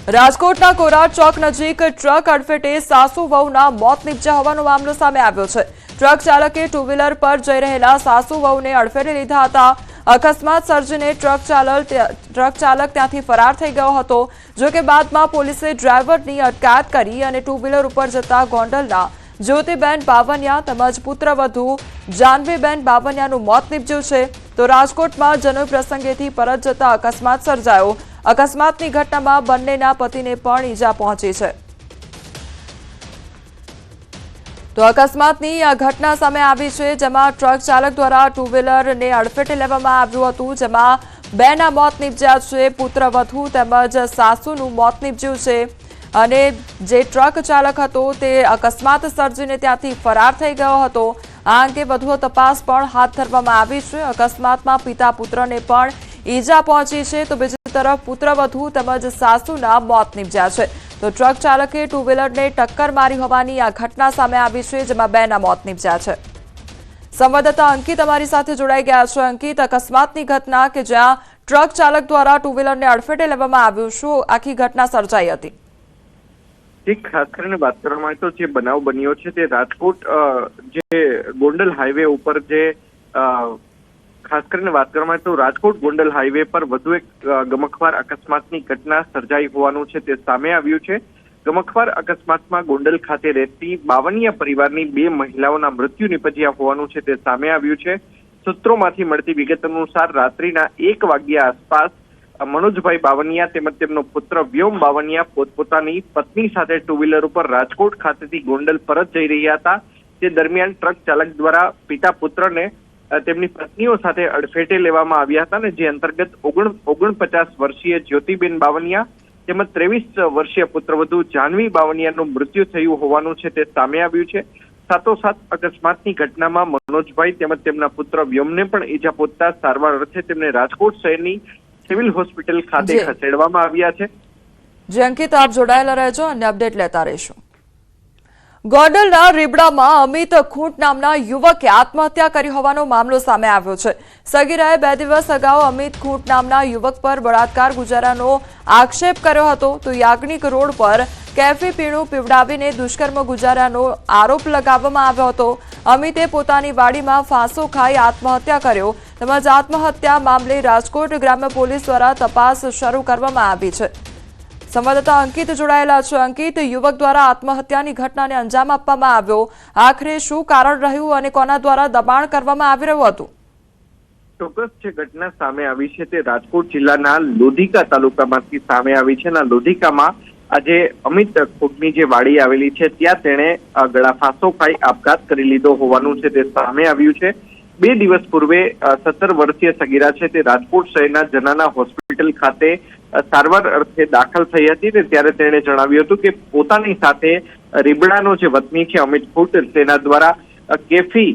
રાજકોટના કોરાટ ચોક નજીક ટ્રક અડફેટે સાસુ વહુના મોત નીપજ્યા હોવાનો મામલો સામે આવ્યો છે। ટ્રક ચાલકે ટુ વ્હીલર પર જઈ રહેલા સાસુ વહુને અડફેટે લીધા હતા। અકસ્માત સર્જીને ટ્રક ચાલક ત્યાંથી ફરાર થઈ ગયો હતો। જો કે બાદમાં પોલીસે ડ્રાઈવરની અટકાયત કરી અને ટુ વ્હીલર ઉપર જતા ગોંડલના જ્યોતિબેન બાવનિયા તેમજ પુત્રવધુ જાનવીબેન બાવનિયાનું મોત નીપજ્યું છે। તો રાજકોટમાં જનોઈ પ્રસંગેથી પરત જતા અકસ્માત સર્જાયો। અકસ્માતની ઘટનામાં બંનેના પતિને પણ ઈજા પહોંચી છે। તો અકસ્માતની આ ઘટના સામે આવી છે, જેમાં ટ્રક ચાલક દ્વારા ટુ વ્હીલરને અડફેટે લેવામાં આવ્યું હતું, જેમાં બેના મોત નીપજ્યા છે। પુત્રવધુ તેમજ સાસુનું મોત નીપજ્યું છે અને જે ટ્રક ચાલક હતો તે અકસ્માત સર્જીને ત્યાંથી ફરાર થઈ ગયો હતો। આ અંગે વધુ તપાસ પણ હાથ ધરવામાં આવી છે। અકસ્માતમાં પિતા પુત્રને પણ ઈજા પહોંચી છે, તો બીજી તરફ પુત્રવધુ તેમજ સાસુના મોત નીપજ્યા છે। તો ટ્રક ચાલકે ટુ વ્હીલરને ટક્કર મારી હોવાની આ ઘટના સામે આવી છે, જેમાં બેના મોત નીપજ્યા છે। સંવાદદાતા અંકિત અમારી સાથે જોડાઈ ગયા છે। અંકિત, અકસ્માતની ઘટના કે જ્યાં ટ્રક ચાલક દ્વારા ટુ વ્હીલરને અડફેટે લેવામાં આવ્યું, શું આખી ઘટના સર્જાઈ હતી? ખાસ કરીને વાત કરવામાં આવે તો જે બનાવ બન્યો છે તે રાજકોટ જે ગોંડલ હાઈવે ઉપર જે ખાસ કરીને વાત કરવામાં આવે તો રાજકોટ ગોંડલ હાઈવે પર વધુ એક ગમખ્વાર અકસ્માતની ઘટના સર્જાઈ હોવાનું છે તે સામે આવ્યું છે। ગમખ્વાર અકસ્માતમાં ગોંડલ ખાતે રહેતી બાવનિયા પરિવારની બે મહિલાઓના મૃત્યુ નિપજ્યા હોવાનું છે તે સામે આવ્યું છે। સૂત્રોમાંથી મળતી વિગત અનુસાર રાત્રિના 1 વાગ્યા આસપાસ મનોજભાઈ બાવનિયા તેમજ તેમનો પુત્ર વ્યોમ બાવનિયા પોતપોતાની પત્ની સાથે ટુ વ્હીલર ઉપર રાજકોટ ખાતેથી ગોંડલ પરત જઈ રહ્યા હતા। તે દરમિયાન ટ્રક ચાલક દ્વારા પિતા પુત્રને તેમની પત્નીઓ સાથે અડફેટે લેવામાં આવ્યા હતા, ને જે અંતર્ગત 49 વર્ષીય જ્યોતિબેન બાવનિયા તેમજ 23 વર્ષીય પુત્રવધુ જાનવી બાવનિયાનું મૃત્યુ થયું હોવાનું છે તે સામે આવ્યું છે। સાથોસાથ અકસ્માતની ઘટનામાં મનોજભાઈ તેમજ તેમના પુત્ર વ્યોમને પણ ઈજા પહોંચતા સારવાર અર્થે તેમને રાજકોટ શહેરની સિવિલ હોસ્પિટલ ખાતે ખસેડવામાં આવ્યા છે। જે અંકિત, આપ જોડાયેલા રહેજો અને અપડેટ લેતા રહેશો। ગોંડલના રીબડામાં અમિત ખૂંટ નામના યુવકે આત્મહત્યા કરી હોવાનો મામલો સામે આવ્યો છે। સગીરાએ 2 દિવસ અગાઉ અમિત ખૂંટ નામના યુવક પર બળાત્કાર ગુજારાનો આક્ષેપ કર્યો હતો, તો યાજ્ઞિક રોડ પર કેફી પીણું પીવડાવીને દુષ્કર્મ ગુજારાનો આરોપ લગાવવામાં આવ્યો હતો। અમિતે પોતાની વાડીમાં ફાંસો ખાઈ આત્મહત્યા કર્યો, તેમજ આત્મહત્યા મામલે રાજકોટ ગ્રામ્ય પોલીસ દ્વારા તપાસ શરૂ કરવામાં આવી છે। સંવાદદાતા અંકિત જોડાયેલા છે। અંકિત, યુવક દ્વારા આત્મહત્યાની ઘટનાને અંજામ આપવામાં આવ્યો, આખરે શું કારણ રહ્યું અને કોના દ્વારા દબાણ કરવામાં આવી રહ્યું હતું? ચોક્કસ જે ઘટના સામે આવી છે તે રાજકોટ જિલ્લાના લોધિકા તાલુકામાંથી સામે આવી છે। લોધિકામાં આજે અમિત ખૂંટની જે વાડી આવેલી છે ત્યાં તેણે ગળાફાંસો ખાઈ આપઘાત કરી લીધો હોવાનું છે તે સામે આવ્યું છે। 2 દિવસ પૂર્વે 17 વર્ષીય સગીરા છે તે રાજકોટ શહેરના જનાના હોસ્પિટલ ખાતે સારવાર અર્થે દાખલ થઈ હતી, ને ત્યારે તેણે જણાવ્યું હતું કે પોતાની સાથે રીબડાનો જે વતની છે અમિત ખૂંટ તેના દ્વારા કેફી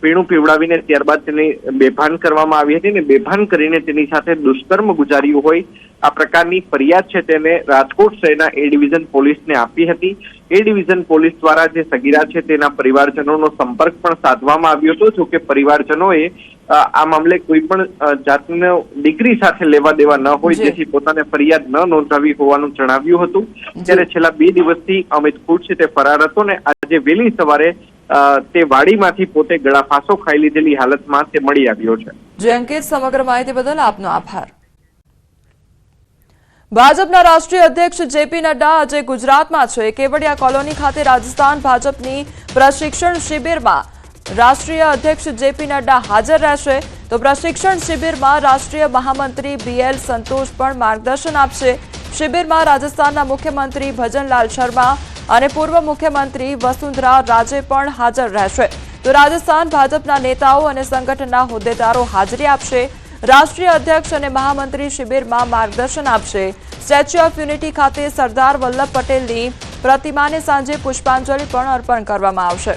પીણું પીવડાવીને ત્યારબાદ તેને બેભાન કરવામાં આવી હતી, ને બેભાન કરીને તેની સાથે દુષ્કર્મ ગુજાર્યું હોય આ પ્રકારની ફરિયાદ છે તેને રાજકોટ શહેરના એ ડિવિઝન પોલીસને આપી હતી। એ ડિવિઝન પોલીસ દ્વારા જે સગીરા છે તેના પરિવારજનોનો સંપર્ક પણ સાધવામાં આવ્યો હતો, જો કે પરિવારજનોએ આ મામલે કોઈ પણ જાતનો દીકરી સાથે લેવા દેવા ન હોય જેથી પોતાને ફરિયાદ ન નોંધાવી હોવાનું જણાવ્યું હતું। ત્યારે છેલ્લા 2 દિવસથી અમિત ખૂંટ છે તે ફરાર હતો, ને આજે વહેલી સવારે તે વાડીમાંથી પોતે ગળાફાંસો ખાઈ લીધેલી હાલતમાં તે મળી આવ્યો છે। જે અંકિત, સમગ્ર માહિતી બદલ આપનો આભાર। ભાજપના રાષ્ટ્રીય અધ્યક્ષ જેપી નડ્ડા આજે ગુજરાતમાં છે। કેવડિયા કોલોની ખાતે રાજસ્થાન ભાજપની પ્રશિક્ષણ શિબિરમાં રાષ્ટ્રીય અધ્યક્ષ જેપી નડ્ડા હાજર રહેશે। તો પ્રશિક્ષણ શિબિરમાં રાષ્ટ્રીય મહામંત્રી BL સંતોષ પણ માર્ગદર્શન આપશે। શિબિરમાં રાજસ્થાનના મુખ્યમંત્રી ભજનલાલ શર્મા અને પૂર્વ મુખ્યમંત્રી વસુંધરા રાજે પણ હાજર રહેશે। તો રાજસ્થાન ભાજપના નેતાઓ અને સંગઠનના હોદ્દેદારો હાજરી આપશે। રાષ્ટ્રીય અધ્યક્ષ અને મહામંત્રી શિબિરમાં માર્ગદર્શન આપશે। સ્ટેચ્યુ ઓફ યુનિટી ખાતે સરદાર વલ્લભ પટેલની પ્રતિમાને સાંજે પુષ્પાંજલિ પણ અર્પણ કરવામાં આવશે।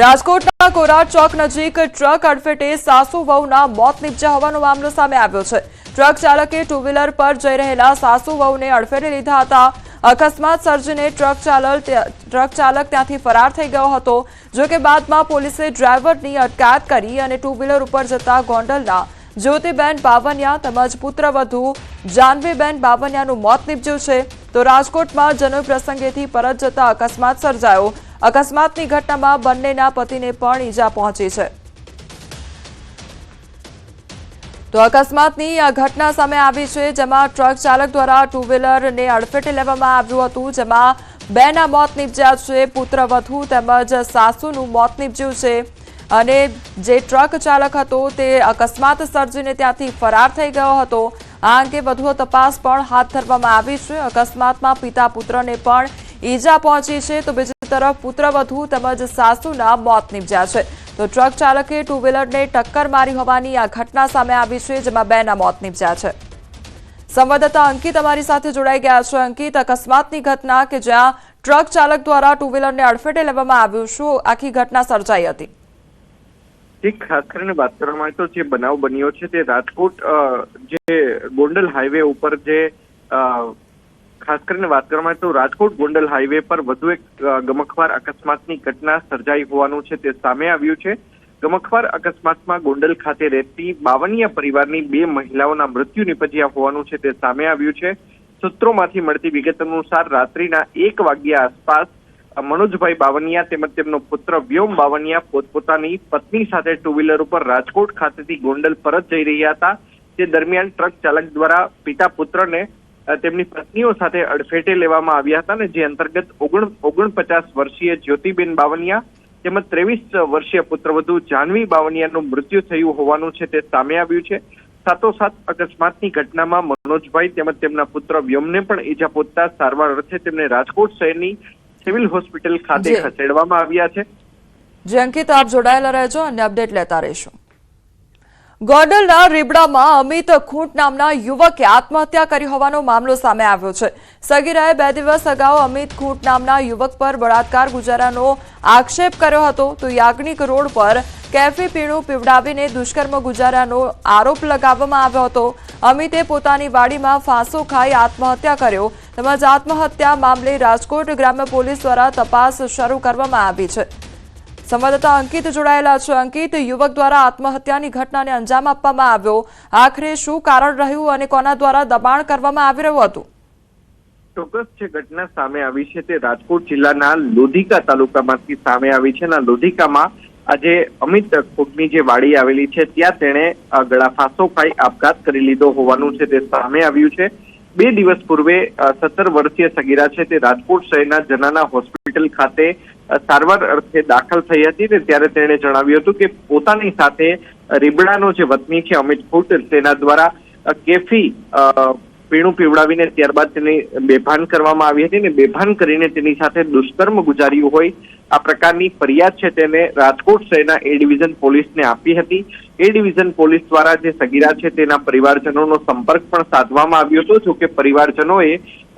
રાજકોટના કોરાટ ચોક નજીક ટ્રક અડફેટે સાસુ વહુના મોત નીપજ્યા હોવાનો મામલો સામે આવ્યો છે। ટ્રક ચાલકે ટુ વ્હીલર પર જઈ રહેલા સાસુ વહુને અડફેટે લીધા હતા। અકસ્માત સર્જીને ટ્રક ચાલક ત્યાંથી ફરાર થઈ ગયો હતો। જો કે બાદમાં પોલીસે ડ્રાઈવરની અટકાયત કરી અને ટુ વ્હીલર ઉપર જતા ગોંડલના જ્યોતિબેન બાવનિયા તેમજ પુત્રવધુ જાનવીબેન બાવનિયાનું મોત નીપજ્યું છે. તો રાજકોટમાં જનોઈ પ્રસંગેથી પરત જતા અકસ્માત સર્જાયો. અકસ્માતની ઘટનામાં બંનેના પતિને પણ ઈજા પહોંચી છે. તો અકસ્માતની આ ઘટના સામે આવી છે, જેમાં ટ્રક ચાલક દ્વારા ટુ વ્હીલરને અડફેટે લેવામાં આવ્યું હતું, જેમાં બેના મોત નીપજ્યા છે. પુત્રવધુ તેમજ સાસુનું મોત નીપજ્યું છે અને જે ટ્રક ચાલક હતો તે અકસ્માત સર્જીને ત્યાંથી ફરાર થઈ ગયો હતો. આ અંગે વધુ તપાસ પણ હાથ ધરવામાં આવી છે. અકસ્માતમાં પિતા પુત્રને પણ ઈજા પહોંચી છે. તો બીજી તરફ પુત્રવધુ તેમજ સાસુના મોત નીપજ્યા છે. તો ટ્રક ચાલકે ટુ વ્હીલરને ટક્કર મારી હોવાની આ ઘટના સામે આવી છે, જેમાં બેના મોત નીપજ્યા છે. સંવાદદાતા અંકિત અમારી સાથે જોડાઈ ગયા છે. અંકિત, અકસ્માતની ઘટના કે જ્યાં ટ્રક ચાલક દ્વારા ટુ વ્હીલરને અડફેટે લેવામાં આવ્યું, શું આખી ઘટના સર્જાઈ હતી? ખાસ કરીને વાત કરવામાં આવે તો જે બનાવ બન્યો છે તે રાજકોટ જે ગોંડલ હાઈવે ઉપર જે ખાસ કરીને વાત કરવામાં આવે તો રાજકોટ ગોંડલ હાઈવે પર વધુ એક ગમખ્વાર અકસ્માતની ઘટના સર્જાઈ હોવાનું છે તે સામે આવ્યું છે. ગમખ્વાર અકસ્માતમાં ગોંડલ ખાતે રહેતી બાવનિયા પરિવારની 2 મહિલાઓના મૃત્યુ નિપજ્યા હોવાનું છે તે સામે આવ્યું છે. સૂત્રોમાંથી મળતી વિગત અનુસાર રાત્રિના 1 વાગ્યા આસપાસ મનોજભાઈ બાવનિયા તેમજ તેમનો પુત્ર વ્યોમ બાવનિયા પોતપોતાની પત્ની સાથે ટુ વ્હીલર ઉપર રાજકોટ ખાતેથી ગોંડલ પરત જઈ રહ્યા હતા. તે દરમિયાન ટ્રક ચાલક દ્વારા પિતા પુત્રને તેમની પત્નીઓ સાથે અડફેટે લેવામાં આવ્યા હતા અને જે અંતર્ગત 49 વર્ષીય જ્યોતિબેન બાવનિયા તેમજ 23 વર્ષીય પુત્રવધુ જાનવી બાવનિયાનું મૃત્યુ થયું હોવાનું છે તે સામે આવ્યું છે. સાથોસાથ અકસ્માતની ઘટનામાં મનોજભાઈ તેમજ તેમના પુત્ર વ્યોમને પણ ઈજા પહોંચતા સારવાર અર્થે તેમને રાજકોટ શહેરની સિવિલ હોસ્પિટલ ખાતે ખસેડવામાં આવ્યા છે. જે અંકિત, આપ જોડાયેલા રહેજો અને અપડેટ લેતા રહેશો. ગોંડલના રીબડામાં અમિત ખૂંટ નામના યુવકે આત્મહત્યા કરી હોવાનો મામલો સામે આવ્યો છે. સગીરાએ 2 દિવસ અગાઉ અમિત ખૂંટ નામના યુવક પર બળાત્કાર ગુજારાનો આક્ષેપ કર્યો હતો. તો યાજ્ઞિક રોડ પર કેફી પીણું પીવડાવીને દુષ્કર્મ ગુજારાનો આરોપ લગાવવામાં આવ્યો હતો. અમિતે પોતાની વાડીમાં ફાંસો ખાઈ આત્મહત્યા કર્યો તેમજ આત્મહત્યા મામલે રાજકોટ ગ્રામ્ય પોલીસ દ્વારા તપાસ શરૂ કરવામાં આવી છે. સંવાદદાતા અંકિત જોડાયેલા છે. અંકિત, યુવક દ્વારા આત્મહત્યાની ઘટનાને અંજામ આપવામાં આવ્યો, આખરે શું કારણ રહ્યું અને કોના દ્વારા દબાણ કરવામાં આવી રહ્યું હતું? ચોક્કસ જે ઘટના સામે આવી છે તે રાજકોટ જિલ્લાના લોધિકા તાલુકામાંથી સામે આવી છે. લોધિકામાં આજે અમિત ખૂંટની જે વાડી આવેલી છે ત્યાં તેણે ગળાફાંસો ખાઈ આપઘાત કરી લીધો હોવાનું છે તે સામે આવ્યું છે. 2 દિવસ પૂર્વે 17 વર્ષીય સગીરા છે તે રાજકોટ શહેરના જનાના હોસ્પિટલ ખાતે સારવાર અર્થે દાખલ થઈ હતી ને ત્યારે તેણે જણાવ્યું હતું કે પોતાની સાથે રીબડાનો જે વતની છે અમિત ખૂંટ તેના દ્વારા કેફી પીણું પીવડાવીને ત્યારબાદ તેને બેભાન કરવામાં આવી હતી ને બેભાન કરીને તેની સાથે દુષ્કર્મ ગુજાર્યું હોય આ પ્રકારની ફરિયાદ છે તેને રાજકોટ શહેરના એ ડિવિઝન પોલીસને આપી હતી. એ ડિવિઝન પોલીસ દ્વારા જે સગીરા છે તેના પરિવારજનોનો સંપર્ક પણ સાધવામાં આવ્યો હતો. જો કે પરિવારજનોએ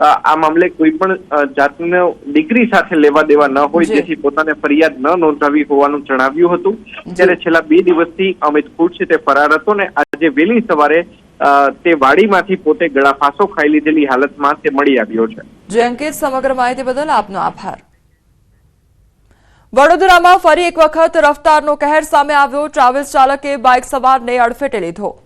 આ મામલે કોઈ પણ જાતનો દીકરી સાથે લેવા દેવા ન હોય જેથી પોતાને ફરિયાદ ન નોંધાવી હોવાનું જણાવ્યું હતું. ત્યારે છેલ્લા 2 દિવસથી અમિત ખૂંટ છે તે ફરાર હતો ને આજે વહેલી સવારે તે વાડીમાંથી પોતે ગળાફાંસો ખાઈ લીધેલી હાલતમાં તે મળી આવ્યો છે. જે અંકિત, સમગ્ર માહિતી બદલ આપનો આભાર. વડોદરામાં ફરી એક વખત રફતારનો કહેર સામે આવ્યો. ટ્રાવેલ્સ ચાલકે બાઇક સવારને અડફેટે લીધો.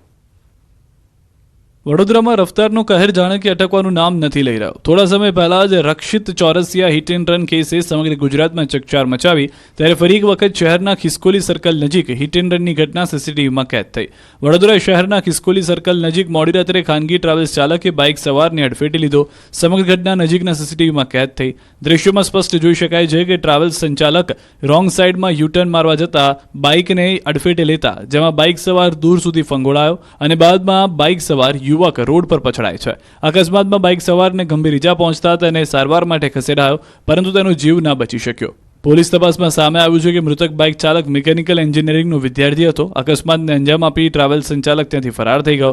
વડોદરામાં રફતારનો કહેર જાણે કે અટકવાનું નામ નથી લઈ રહ્યો. થોડા સમય પહેલા જ રક્ષિત ચોરસિયા હિટ એન્ડ રન કેસે સમગ્ર ગુજરાતમાં ચકચાર મચાવી ત્યારે ફરી એક વખત શહેરના ખિસકોલી સર્કલ નજીક હિટ એન્ડ રનની ઘટના સીસીટીવીમાં કેદ થઈ. વડોદરા શહેરના ખિસકોલી સર્કલ નજીક મોડી રાત્રે ખાનગી ટ્રાવેલ્સ ચાલકે બાઇક સવારને અડફેટે લીધો. સમગ્ર ઘટના નજીકના સીસીટીવીમાં કેદ થઈ. દ્રશ્યોમાં સ્પષ્ટ જોઈ શકાય છે કે ટ્રાવેલ્સ સંચાલક રોંગ સાઈડમાં યુટર્ન મારવા જતા બાઇકને અડફેટે લેતા જેમાં બાઇક સવાર દૂર સુધી ફંગોળાયો અને બાદમાં બાઇક સવાર યુવક રોડ પર પછડાય છે. અકસ્માતમાં બાઇક સવારને ગંભીર ઈજા પહોંચતા તેને સારવાર માટે ખસેડાયો પરંતુ તેનો જીવ ના બચી શક્યો. પોલીસ તપાસમાં સામે આવ્યું છે કે મૃતક બાઇક ચાલક મિકેનિકલ એન્જિનિયરિંગનો વિદ્યાર્થી હતો. અકસ્માતને અંજામ આપી ટ્રાવેલ સંચાલક ત્યાંથી ફરાર થઈ ગયો.